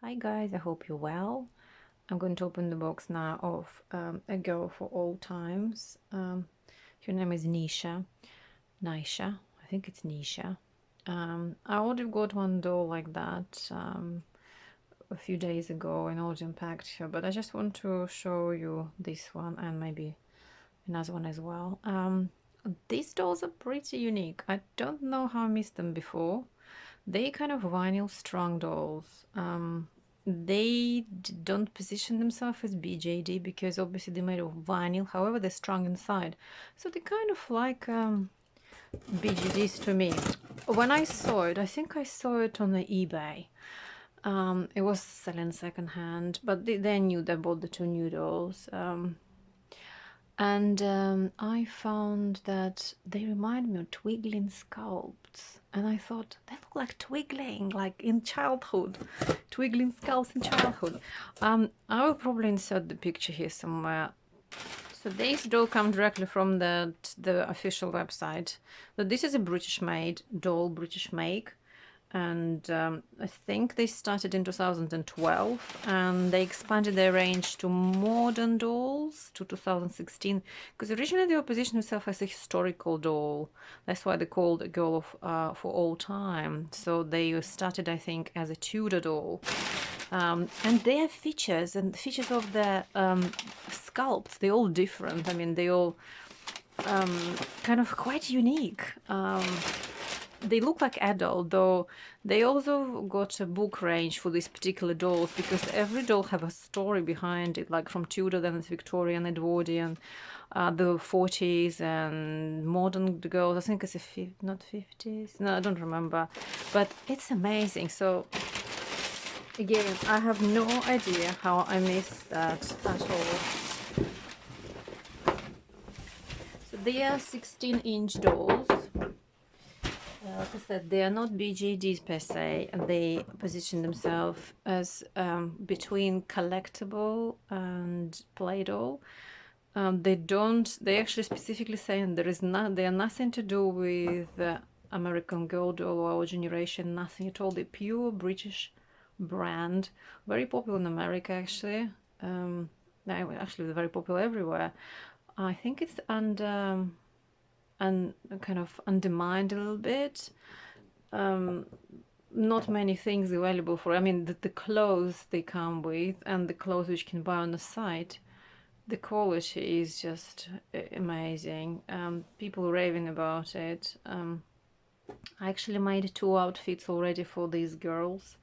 Hi guys, I hope you're well. I'm going to open the box now of A Girl for All Times. Her name is Nisha. I think it's Nisha. I already got one doll like that a few days ago and already unpacked her, but I just want to show you this one and maybe another one as well. These dolls are pretty unique. I don't know how I missed them before. They kind of vinyl strung dolls. They don't position themselves as BJD because obviously they're made of vinyl. However, they're strung inside, so they kind of like BJDs to me. When I saw it, I think I saw it on the eBay. It was selling secondhand, but they knew they bought the two new dolls. And I found that they remind me of Twigling sculpts. And I thought, they look like Twigling, like in childhood. Twigling sculpts in childhood. I will probably insert the picture here somewhere. So this doll comes directly from the official website. So this is a British-made doll, British make. And I think they started in 2012 and they expanded their range to modern dolls to 2016 because originally they were positioned themselves as a historical doll. That's why they called A Girl for All Time. So they started, I think, as a Tudor doll. And their features and the features of the sculpts, they're all different. I mean, they all kind of quite unique. They look like adult, though they also got a book range for these particular dolls because every doll have a story behind it, like from Tudor, then it's Victorian, Edwardian, the 40s, and modern girls. I think it's not 50s. No, I don't remember, but it's amazing. So again, I have no idea how I missed that at all. So they are 16-inch dolls. Like I said, they are not BJDs per se. They position themselves as between collectible and play doll. They actually specifically saying they are nothing to do with American Girl doll or our generation, nothing at all. They're pure British brand, very popular in America actually. Actually, they're very popular everywhere. I think it's under and kind of undermined a little bit. Not many things available for. I mean, the clothes they come with and the clothes which you can buy on the site, the quality is just amazing. People raving about it. I actually made 2 outfits already for these girls,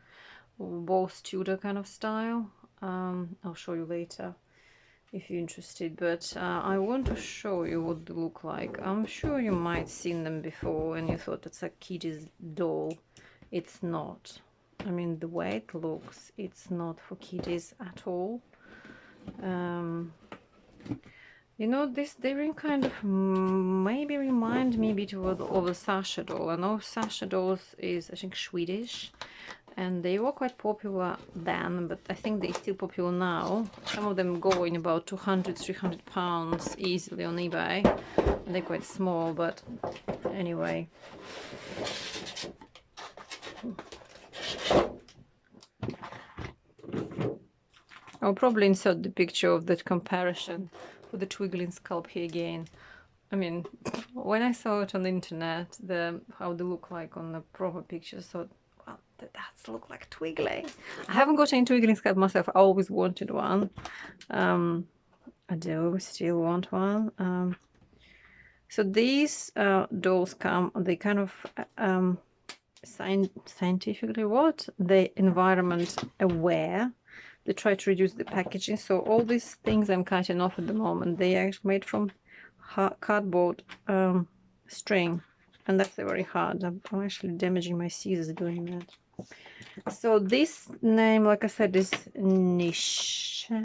both Tudor kind of style. I'll show you later if you're interested, but I want to show you what they look like. I'm sure you might seen them before and you thought it's a kiddies doll. It's not. I mean, the way it looks, it's not for kiddies at all. You know, they kind of maybe remind me a bit of a Sasha doll. I know Sasha dolls is, I think, Swedish, and they were quite popular then, but I think they're still popular now. Some of them go in about 200-300 pounds easily on eBay. They're quite small, but anyway. I'll probably insert the picture of that comparison for the Twigling sculpt here again. I mean, when I saw it on the internet, how they look like on the proper picture, so well, that's look like Twigling. I haven't got any Twigling sculpt myself. I always wanted one. I do still want one. So these dolls they kind of scientifically what? They environment aware. They try to reduce the packaging. So all these things I'm cutting off at the moment, they are actually made from cardboard string, and that's very hard. I'm actually damaging my scissors doing that. So this name, like I said, is Nisha,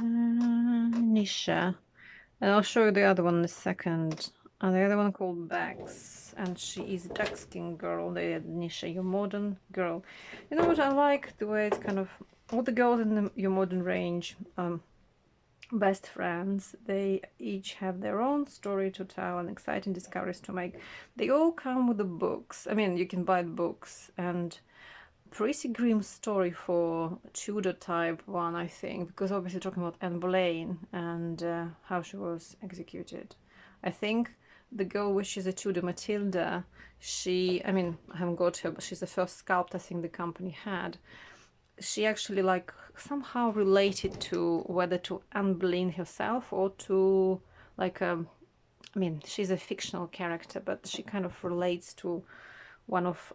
and I'll show you the other one in a second. And the other one called Bex, and she is a dark skin girl. The Nisha, your modern girl. You know what I like? The way it's kind of all the girls in your modern range, best friends. They each have their own story to tell and exciting discoveries to make. They all come with the books. I mean, you can buy the books, and pretty grim story for Tudor type one, I think, because obviously talking about Anne Boleyn and how she was executed. I think the girl which is a Tudor, Matilda, she, I mean, I haven't got her, but she's the first sculpt I think the company had. She actually like somehow related to whether to Anne Boleyn herself or to like I mean, she's a fictional character, but she kind of relates to one of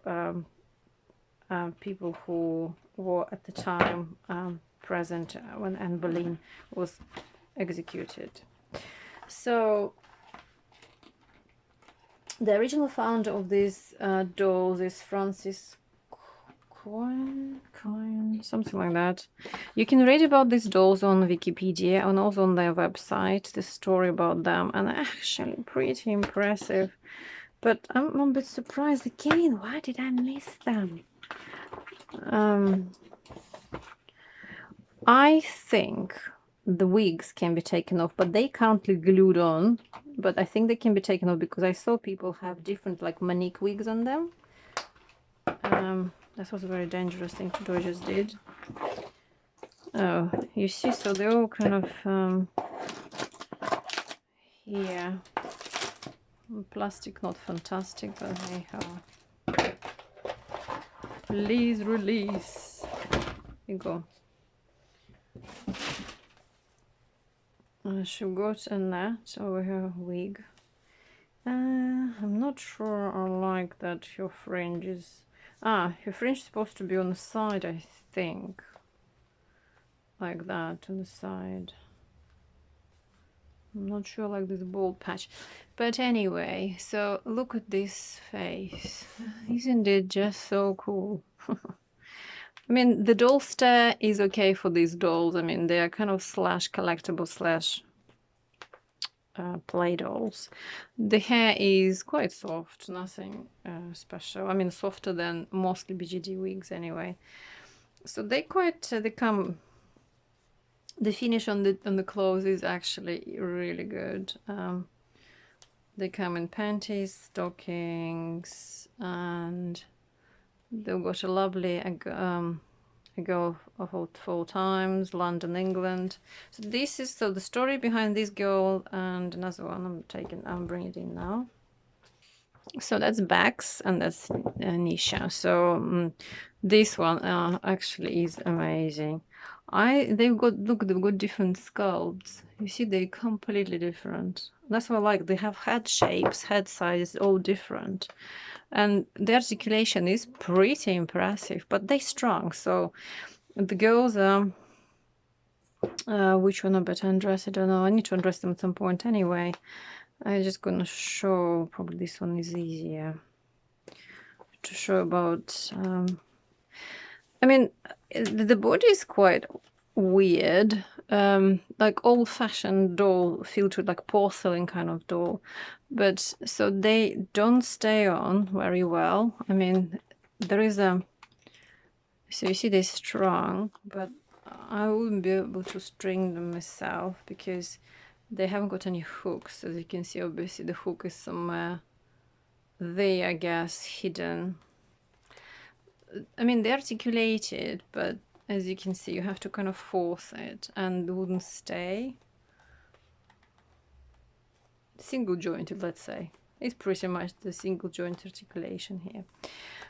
people who were at the time present when Anne Boleyn was executed. So the original founder of these dolls is Francis Coin, something like that. You can read about these dolls on Wikipedia and also on their website, the story about them, and actually pretty impressive. But I'm a bit surprised again. Why did I miss them? I think the wigs can be taken off, but they currently glued on. But I think they can be taken off because I saw people have different like Manique wigs on them. That was a very dangerous thing to do. I just did. Oh, you see, so they're all kind of yeah, plastic, not fantastic, but anyhow. Please release. Here you go. She got a net over her wig. I'm not sure I like that her fringe is... her fringe is supposed to be on the side, I think. Like that, on the side. I'm not sure I like this bald patch. But anyway, so look at this face. Isn't it just so cool? I mean, the doll stare is okay for these dolls. I mean, they are kind of slash collectible slash play dolls. The hair is quite soft, nothing special. I mean, softer than mostly BJD wigs anyway. So they quite they come. The finish on the clothes is actually really good. They come in panties, stockings, and they've got a lovely a girl of all times, London, England. So this is the story behind this girl, and another one I'm bringing it in now. So that's Bex and that's Nisha. So this one actually is amazing. They've got different sculpts. You see, they're completely different. That's what I like. They have head shapes, head sizes, all different. And the articulation is pretty impressive, but they're strong. So the girls, which one are better undressed? I don't know. I need to undress them at some point anyway. I'm just gonna show, probably this one is easier to show about. I mean, the body is quite weird, like old-fashioned doll filled with like porcelain kind of doll, but so they don't stay on very well. I mean, there is a, so you see they're strong, but I wouldn't be able to string them myself because they haven't got any hooks. As you can see, obviously the hook is somewhere there, I guess, hidden. I mean, they're articulated, but as you can see, you have to kind of force it and it wouldn't stay. Single jointed, let's say. It's pretty much the single joint articulation here.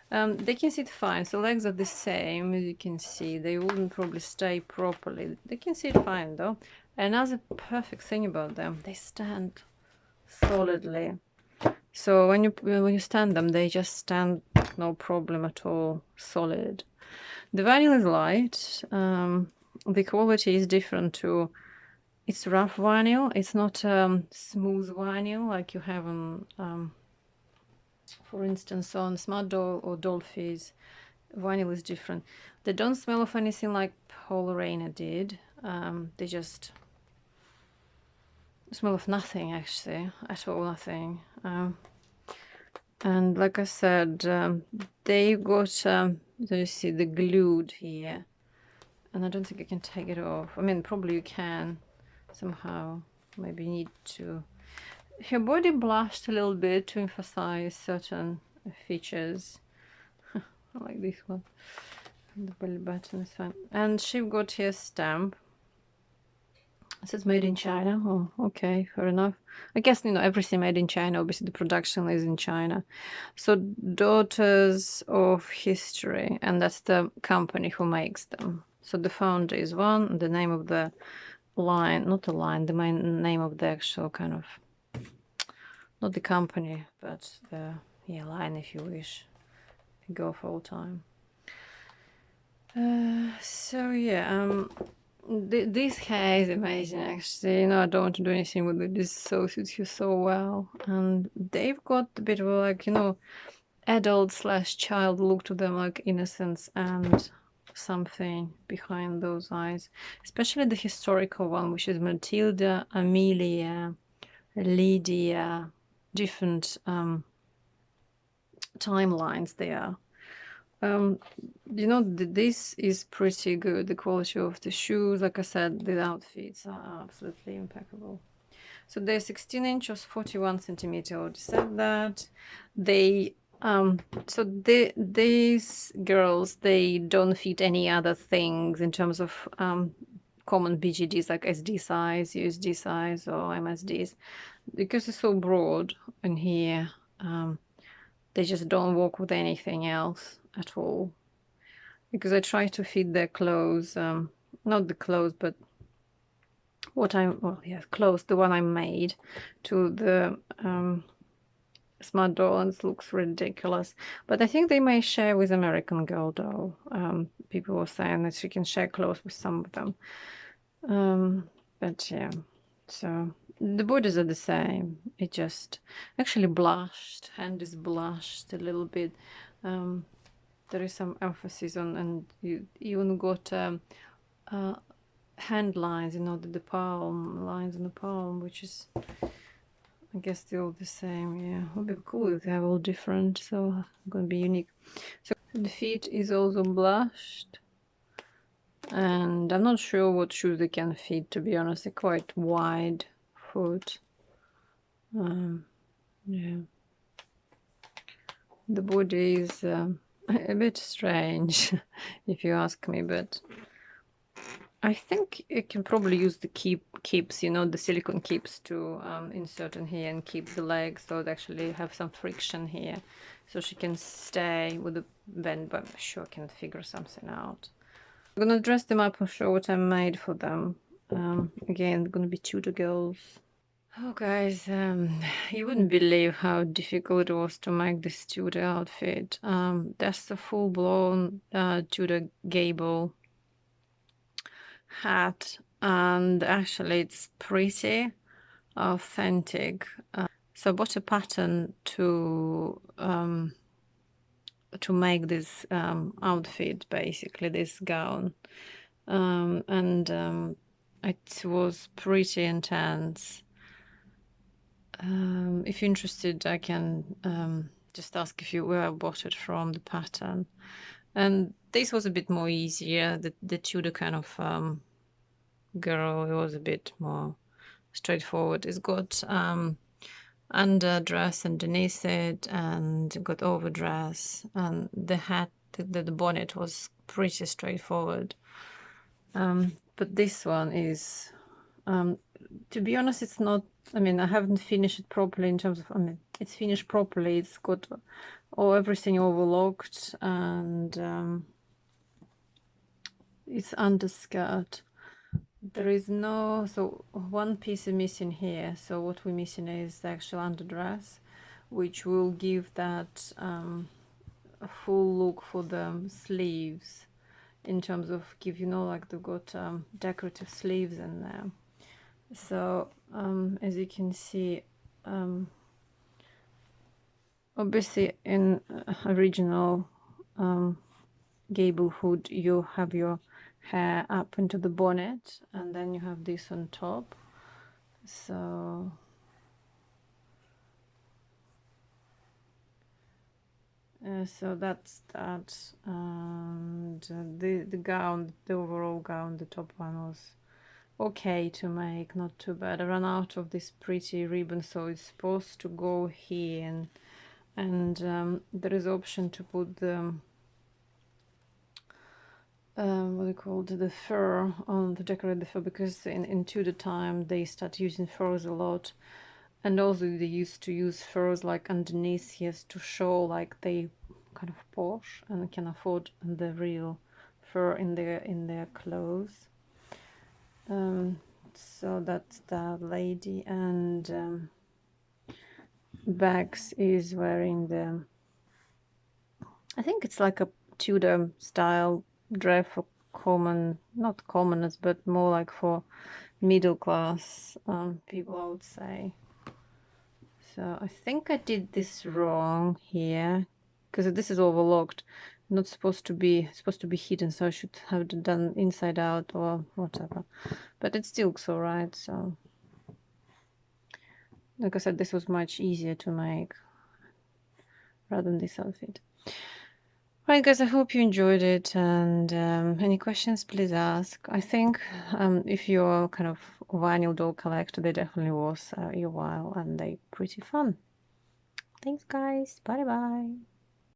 They can sit fine, so legs are the same. As you can see, they wouldn't probably stay properly. They can sit fine though. Another perfect thing about them, they stand solidly. So when you stand them, they just stand no problem at all, solid. The vinyl is light. The quality is different too. It's rough vinyl. It's not smooth vinyl like you have on, for instance, on Smart Doll or Dollfies. Vinyl is different. They don't smell of anything like Paul Reina did. They just smell of nothing, actually, at all, nothing. And like I said, they got, so you see the glued here, and I don't think I can take it off. I mean, probably you can somehow, maybe you need to. Her body blushed a little bit to emphasize certain features. I like this one. The belly button is fine. And she got here stamp. It says made in China. Oh, okay, fair enough. I guess, you know, everything made in China. Obviously, the production is in China. So, Daughters of History, and that's the company who makes them. So the founder is one. The name of the line, not the line, the main name of the actual kind of, not the company, but the line, if you wish. Go full time. So yeah, this hair is amazing, actually. You know, I don't want to do anything with it. This so suits you so well. And they've got a bit of a, like, you know, adult/child look to them, like innocence and something behind those eyes. Especially the historical one, which is Matilda, Amelia, Lydia, different timelines there. You know, this is pretty good. The quality of the shoes, like I said, the outfits are absolutely impeccable. So they're 16 inches, 41 centimeter. I already said that. They so these girls, they don't fit any other things in terms of common BJDs like SD size, USD size, or MSDs, because it's so broad in here. They just don't work with anything else at all. Because I try to fit their clothes, not the clothes, but what clothes, the one I made to the smart doll, and it looks ridiculous. But I think they may share with American Girl doll. People were saying that she can share clothes with some of them. But yeah, so the borders are the same. It just actually blushed, hand is blushed a little bit. There is some emphasis on, and you even got hand lines, you know, the palm lines on the palm, which is, I guess, they're all the same. Yeah, it would be cool if they have all different, so gonna be unique. So the feet is also blushed, and I'm not sure what shoes they can fit, to be honest. They're quite wide foot. Yeah, the body is a bit strange if you ask me, but I think it can probably use the keeps, you know, the silicone keeps to insert in here and keep the legs, so it actually have some friction here, so she can stay with the bend. But I'm sure I can figure something out. I'm gonna dress them up and show what I made for them. Again, gonna be Tudor girls. Oh guys, you wouldn't believe how difficult it was to make this Tudor outfit. That's the full-blown Tudor gable hat, and actually it's pretty authentic. So I bought a pattern to make this outfit, basically this gown, and it was pretty intense. If you're interested, I can just ask if you where I bought it from, the pattern. And this was a bit more easier. The Tudor kind of girl, it was a bit more straightforward. It's got underdress underneath it, and got overdress, and the hat, the bonnet was pretty straightforward. But this one is, to be honest, it's not, I mean, I haven't finished it properly in terms of, I mean, it's finished properly. It's got everything overlocked, and it's underskirt. There is no, so one piece is missing here. So what we're missing is the actual underdress, which will give that a full look for the sleeves, in terms of give, you know, like they've got decorative sleeves in there. So as you can see, obviously in original gable hood, you have your hair up into the bonnet, and then you have this on top. So so that's that. And the gown, the overall gown, the top one was okay to make, not too bad. I ran out of this pretty ribbon, so it's supposed to go here, and there is option to put the what do you call it, the fur on to decorate the fur, because in Tudor time they start using furs a lot, and also they used to use furs like underneath, yes, to show like they kind of posh and can afford the real fur in their clothes. So that's that lady, and Bex is wearing the, I think it's like a Tudor style dress for common, not commoners, but more like for middle class people, I would say. So I think I did this wrong here, because this is overlocked, not supposed to be hidden, so I should have done inside out or whatever, but it still looks all right. So like I said, this was much easier to make rather than this outfit. Right, guys, I hope you enjoyed it, and any questions, please ask. I think if you're kind of vinyl doll collector, they definitely worth your while, and they're pretty fun. Thanks, guys. Bye bye.